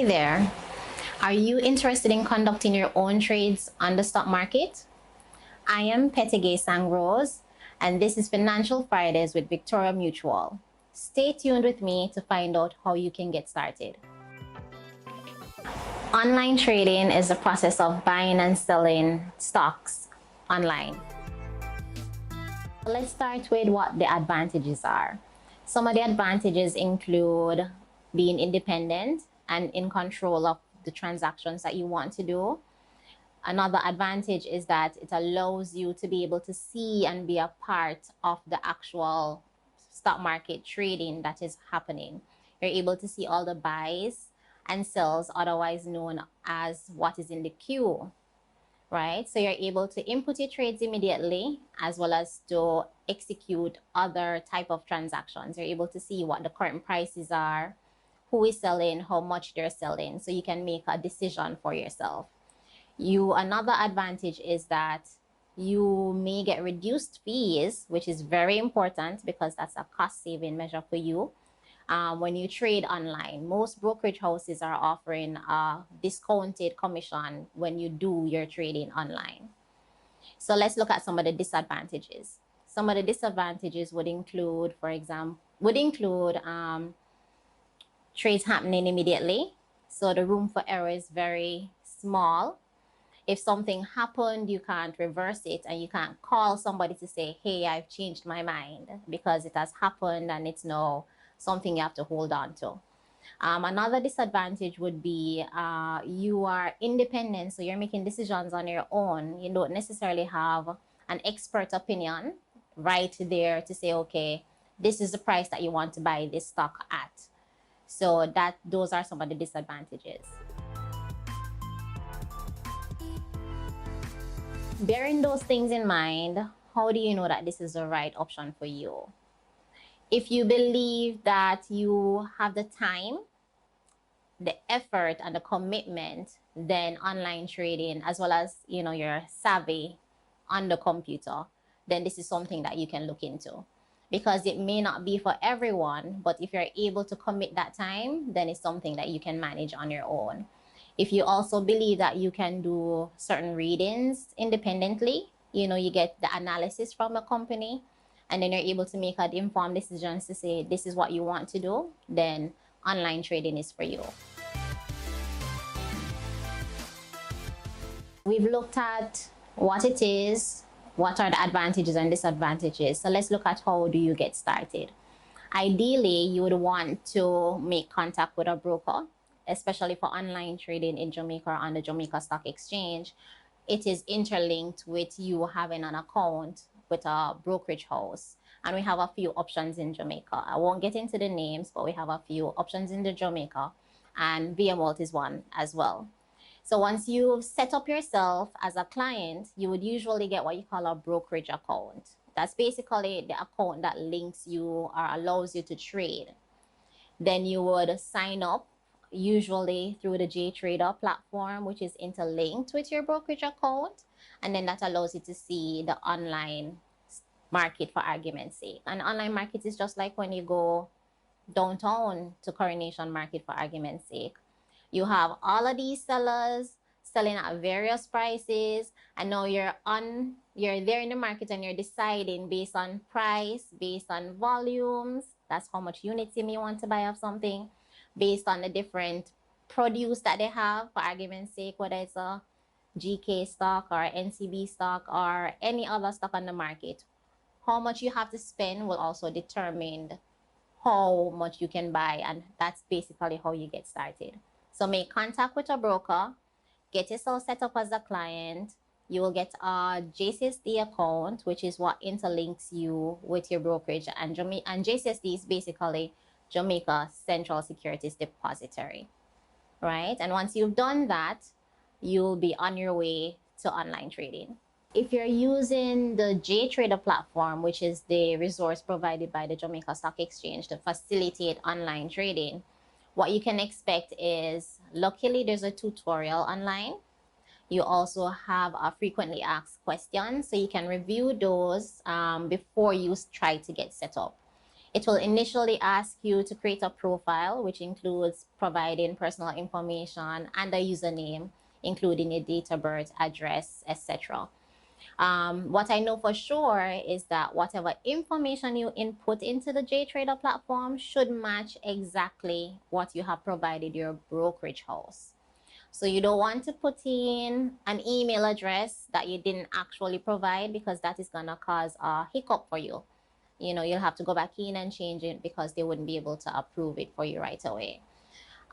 there. Are you interested in conducting your own trades on the stock market? I am Fridayz Sangrose, and this is Financial Fridays with Victoria Mutual. Stay tuned with me to find out how you can get started. Online trading is the process of buying and selling stocks online. Let's start with what the advantages are. Some of the advantages include being independent and in control of the transactions that you want to do. Another advantage is that it allows you to be able to see and be a part of the actual stock market trading that is happening. You're able to see all the buys and sells, otherwise known as what is in the queue, right? So you're able to input your trades immediately, as well as to execute other type of transactions. You're able to see what the current prices are, who is selling, how much they're selling, so you can make a decision for yourself. Another advantage is that you may get reduced fees, which is very important because that's a cost-saving measure for you. When you trade online, most brokerage houses are offering a discounted commission when you do your trading online. So let's look at some of the disadvantages. Some of the disadvantages would include, for example, trades happening immediately. So the room for error is very small. If something happened, you can't reverse it, and you can't call somebody to say, hey, I've changed my mind, because it has happened and it's now something you have to hold on to. Another disadvantage would be you are independent, so you're making decisions on your own. You don't necessarily have an expert opinion right there to say, okay, this is the price that you want to buy this stock at. So those are some of the disadvantages. Bearing those things in mind, how do you know that this is the right option for you? If you believe that you have the time, the effort, and the commitment, then online trading, as well as you're savvy on the computer, then this is something that you can look into. Because it may not be for everyone, but if you're able to commit that time, then it's something that you can manage on your own. If you also believe that you can do certain readings independently, you get the analysis from a company, and then you're able to make an informed decisions to say this is what you want to do, then online trading is for you. We've looked at what it is, what are the advantages and disadvantages. So let's look at how do you get started. Ideally, you would want to make contact with a broker, especially for online trading in Jamaica or on the Jamaica Stock Exchange. It is interlinked with you having an account with a brokerage house. And we have a few options in Jamaica. I won't get into the names, but we have a few options in the Jamaica, and VMWalt is one as well. So once you've set up yourself as a client, you would usually get what you call a brokerage account. That's basically the account that links you or allows you to trade. Then you would sign up, usually through the JTrader platform, which is interlinked with your brokerage account. And then that allows you to see the online market, for argument's sake. And online market is just like when you go downtown to Coronation Market, for argument's sake. You have all of these sellers selling at various prices, and now you're there in the market and you're deciding based on price, based on volumes, that's how much units you may want to buy of something, based on the different produce that they have, for argument's sake, whether it's a GK stock or NCB stock or any other stock on the market. How much you have to spend will also determine how much you can buy, and that's basically how you get started. So make contact with a broker, get yourself set up as a client. You will get a JCSD account, which is what interlinks you with your brokerage. And JCSD is basically Jamaica Central Securities Depository, right? And once you've done that, you'll be on your way to online trading. If you're using the JTrader platform, which is the resource provided by the Jamaica Stock Exchange to facilitate online trading, what you can expect is, luckily, there's a tutorial online. You also have a frequently asked questions, so you can review those before you try to get set up. It will initially ask you to create a profile, which includes providing personal information and a username, including your date of birth, address, etc. What I know for sure is that whatever information you input into the JTrader platform should match exactly what you have provided your brokerage house. So you don't want to put in an email address that you didn't actually provide, because that is going to cause a hiccup for you. You know, you'll have to go back in and change it because they wouldn't be able to approve it for you right away.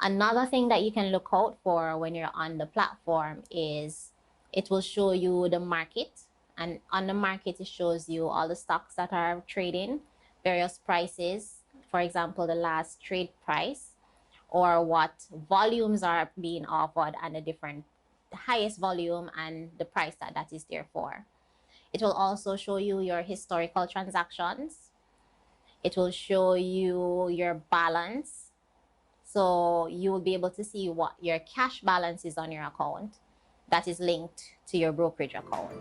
Another thing that you can look out for when you're on the platform is it will show you the market. And on the market, it shows you all the stocks that are trading, various prices, for example, the last trade price, or what volumes are being offered, and the highest volume and the price that is there for. It will also show you your historical transactions. It will show you your balance. So you will be able to see what your cash balance is on your account that is linked to your brokerage account.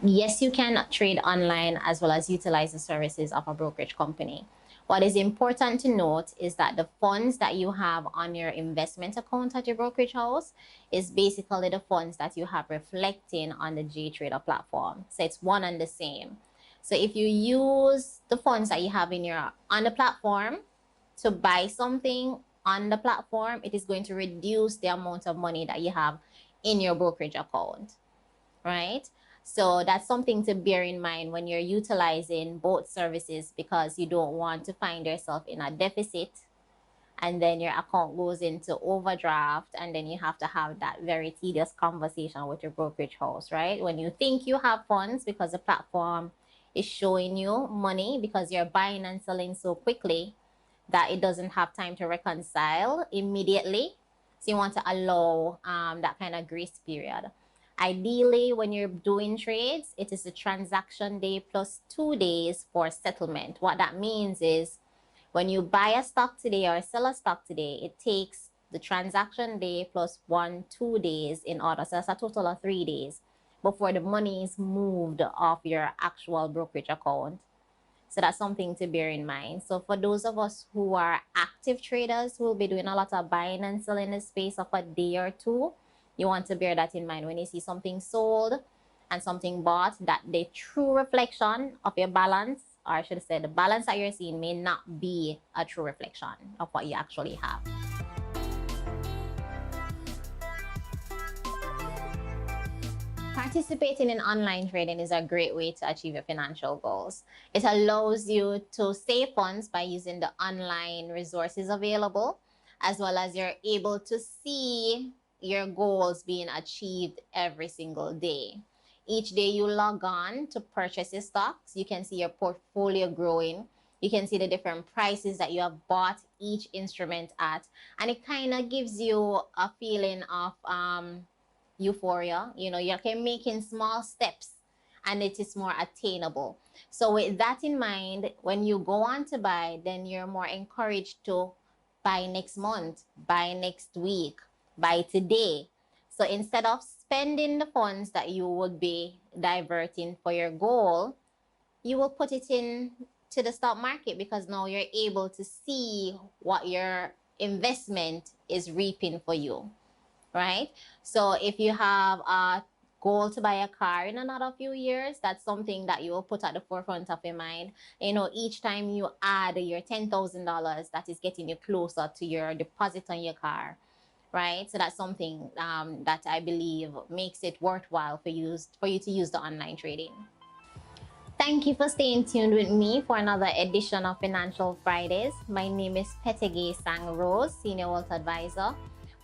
Yes, you can trade online as well as utilize the services of a brokerage company. What is important to note is that the funds that you have on your investment account at your brokerage house is basically the funds that you have reflecting on the JTrader platform. So it's one and the same. So if you use the funds that you have on the platform to buy something on the platform, it is going to reduce the amount of money that you have in your brokerage account, right? So that's something to bear in mind when you're utilizing both services, because you don't want to find yourself in a deficit and then your account goes into overdraft, and then you have to have that very tedious conversation with your brokerage house, right? When you think you have funds because the platform is showing you money because you're buying and selling so quickly that it doesn't have time to reconcile immediately. So you want to allow that kind of grace period. Ideally, when you're doing trades, it is a transaction day plus 2 days for settlement. What that means is when you buy a stock today or sell a stock today, it takes the transaction day plus 2 days in order. So that's a total of 3 days before the money is moved off your actual brokerage account. So that's something to bear in mind. So for those of us who are active traders who will be doing a lot of buying and selling in the space of a day or two, you want to bear that in mind when you see something sold and something bought, that the true reflection of your balance, or I should say the balance that you're seeing, may not be a true reflection of what you actually have. Participating in online trading is a great way to achieve your financial goals. It allows you to save funds by using the online resources available, as well as you're able to see your goals being achieved every single day. Each day you log on to purchase your stocks, you can see your portfolio growing. You can see the different prices that you have bought each instrument at, and it kind of gives you a feeling of euphoria. You know, you're making small steps and it is more attainable. So with that in mind, when you go on to buy, then you're more encouraged to buy next month, buy next week, buy today. So instead of spending the funds that you would be diverting for your goal, you will put it in to the stock market, because now you're able to see what your investment is reaping for you, right? So if you have a goal to buy a car in another few years, that's something that you will put at the forefront of your mind. You know, each time you add your $10,000, that is getting you closer to your deposit on your car, right? So that's something that I believe makes it worthwhile for you to use the online trading. Thank you for staying tuned with me for another edition of Financial Fridays. My name is Petegay Sang Rose, Senior Wealth Advisor.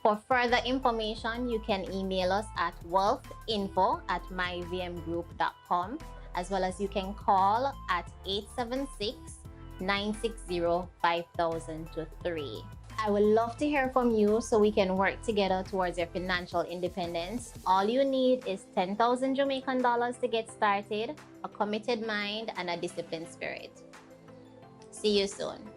For further information, you can email us at wealthinfo@myvmgroup.com, as well as you can call at 876-960-5003. I would love to hear from you so we can work together towards your financial independence. All you need is 10,000 Jamaican dollars to get started, a committed mind, and a disciplined spirit. See you soon.